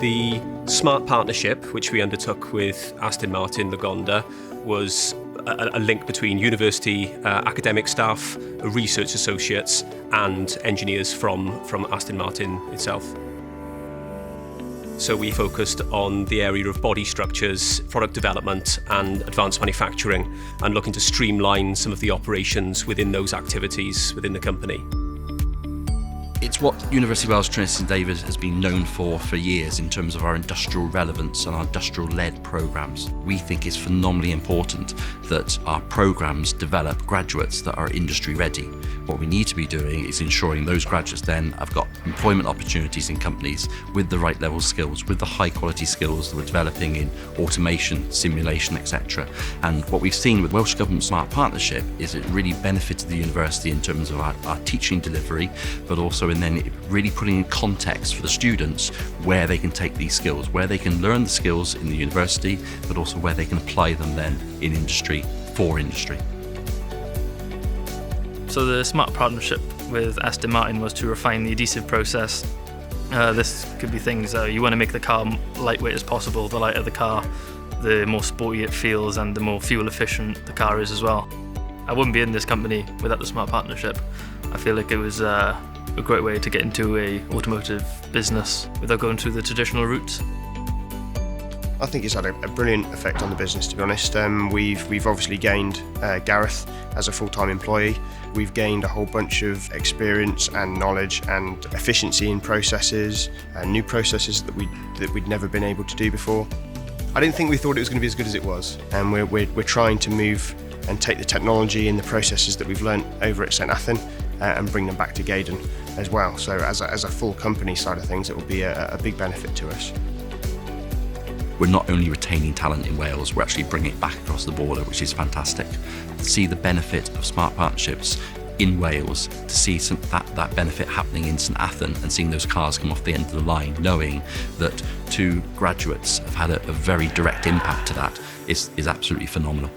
The SMART Partnership, which we undertook with Aston Martin Lagonda, was a link between university academic staff, research associates and engineers from Aston Martin itself. So we focused on the area of body structures, product development and advanced manufacturing, and looking to streamline some of the operations within those activities within the company. It's what University of Wales Trinity St David has been known for years in terms of our industrial relevance and our industrial-led programmes. We think it's phenomenally important that our programmes develop graduates that are industry ready. What we need to be doing is ensuring those graduates then have got employment opportunities in companies with the right level skills, with the high quality skills that we're developing in automation, simulation, etc. And what we've seen with Welsh Government SMART Partnership is it really benefited the university in terms of our teaching delivery, but also in then really putting in context for the students where they can take these skills, where they can learn the skills in the university, but also where they can apply them then in industry, for industry. So the SMART partnership with Aston Martin was to refine the adhesive process. This could be things, you want to make the car lightweight as possible. The lighter the car, the more sporty it feels and the more fuel efficient the car is as well. I wouldn't be in this company without the SMART partnership. I feel like it was a great way to get into a automotive business without going through the traditional routes. I think it's had a brilliant effect on the business, to be honest. We've obviously gained Gareth as a full-time employee. We've gained a whole bunch of experience and knowledge and efficiency in processes and new processes that we'd never been able to do before. I didn't think we thought it was going to be as good as it was, and we're trying to move and take the technology and the processes that we've learnt over at St Athan and bring them back to Gaydon as well. So as a full company side of things, it will be a big benefit to us. We're not only retaining talent in Wales, we're actually bringing it back across the border, which is fantastic. To see the benefit of SMART partnerships in Wales, to see that benefit happening in St Athan and seeing those cars come off the end of the line, knowing that two graduates have had a very direct impact to that is absolutely phenomenal.